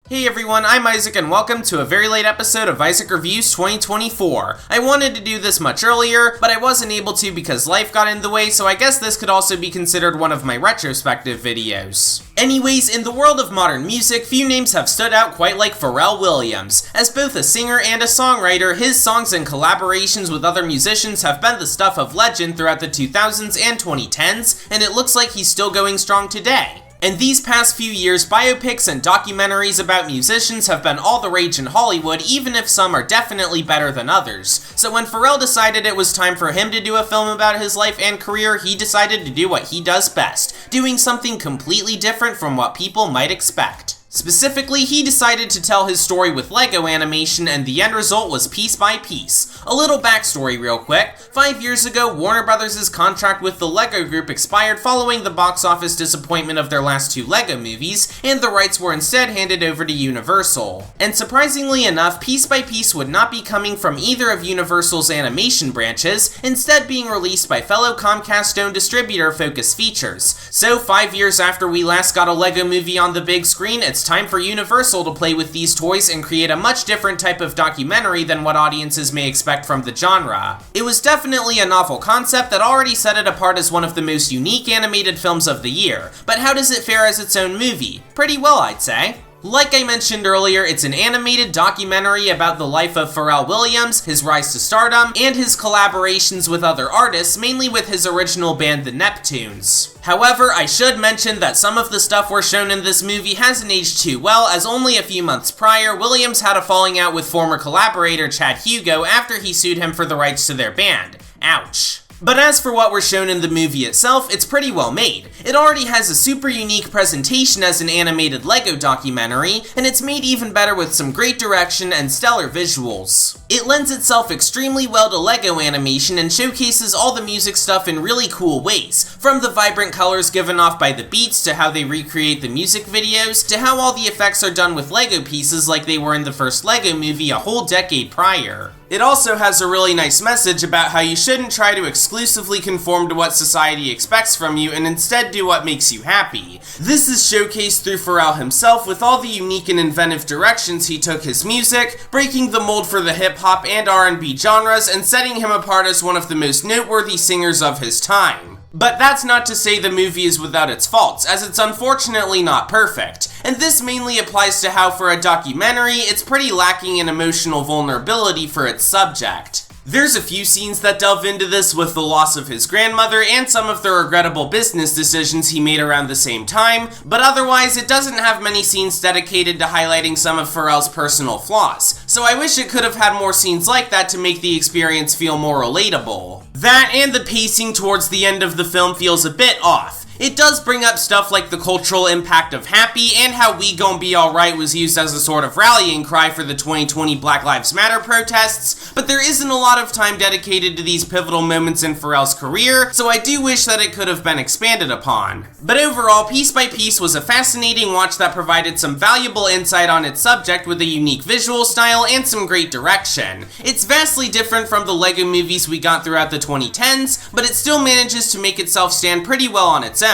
Hey everyone, I'm Isaac and welcome to a very late episode of Isaac Reviews 2024. I wanted to do this much earlier, but I wasn't able to because life got in the way, so I guess this could also be considered one of my retrospective videos. Anyways, in the world of modern music, few names have stood out quite like Pharrell Williams. As both a singer and a songwriter, his songs and collaborations with other musicians have been the stuff of legend throughout the 2000s and 2010s, and it looks like he's still going strong today. In these past few years, biopics and documentaries about musicians have been all the rage in Hollywood, even if some are definitely better than others. So when Pharrell decided it was time for him to do a film about his life and career, he decided to do what he does best, doing something completely different from what people might expect. Specifically, he decided to tell his story with Lego animation, and the end result was piece by piece. A little backstory real quick. 5 years ago, Warner Brothers' contract with the Lego Group expired following the box office disappointment of their last two Lego movies, and the rights were instead handed over to Universal. And surprisingly enough, piece by piece would not be coming from either of Universal's animation branches, instead being released by fellow Comcast-owned distributor Focus Features. So 5 years after we last got a Lego movie on the big screen, it's time for Universal to play with these toys and create a much different type of documentary than what audiences may expect from the genre. It was definitely a novel concept that already set it apart as one of the most unique animated films of the year, but how does it fare as its own movie? Pretty well, I'd say. Like I mentioned earlier, it's an animated documentary about the life of Pharrell Williams, his rise to stardom, and his collaborations with other artists, mainly with his original band the Neptunes. However, I should mention that some of the stuff we're shown in this movie hasn't aged too well, as only a few months prior, Williams had a falling out with former collaborator Chad Hugo after he sued him for the rights to their band. Ouch. But as for what we're shown in the movie itself, it's pretty well made. It already has a super unique presentation as an animated Lego documentary, and it's made even better with some great direction and stellar visuals. It lends itself extremely well to Lego animation and showcases all the music stuff in really cool ways, from the vibrant colors given off by the beats to how they recreate the music videos, to how all the effects are done with Lego pieces like they were in the first Lego movie a whole decade prior. It also has a really nice message about how you shouldn't try to exclusively conform to what society expects from you and instead do what makes you happy. This is showcased through Pharrell himself with all the unique and inventive directions he took his music, breaking the mold for the hip-hop and R&B genres and setting him apart as one of the most noteworthy singers of his time. But that's not to say the movie is without its faults, as it's unfortunately not perfect. And this mainly applies to how for a documentary, it's pretty lacking in emotional vulnerability for its subject. There's a few scenes that delve into this with the loss of his grandmother and some of the regrettable business decisions he made around the same time, but otherwise it doesn't have many scenes dedicated to highlighting some of Pharrell's personal flaws, so I wish it could have had more scenes like that to make the experience feel more relatable. That and the pacing towards the end of the film feels a bit off. It does bring up stuff like the cultural impact of Happy and how We Gon' Be Alright was used as a sort of rallying cry for the 2020 Black Lives Matter protests, but there isn't a lot of time dedicated to these pivotal moments in Pharrell's career, so I do wish that it could have been expanded upon. But overall, Piece by Piece was a fascinating watch that provided some valuable insight on its subject with a unique visual style and some great direction. It's vastly different from the Lego movies we got throughout the 2010s, but it still manages to make itself stand pretty well on its own.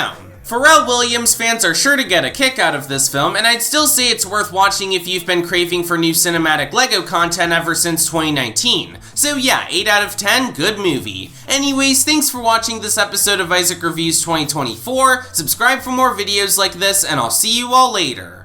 Pharrell Williams fans are sure to get a kick out of this film, and I'd still say it's worth watching if you've been craving for new cinematic Lego content ever since 2019. So yeah, 8 out of 10, good movie. Anyways, thanks for watching this episode of Isaac Reviews 2024, subscribe for more videos like this, and I'll see you all later.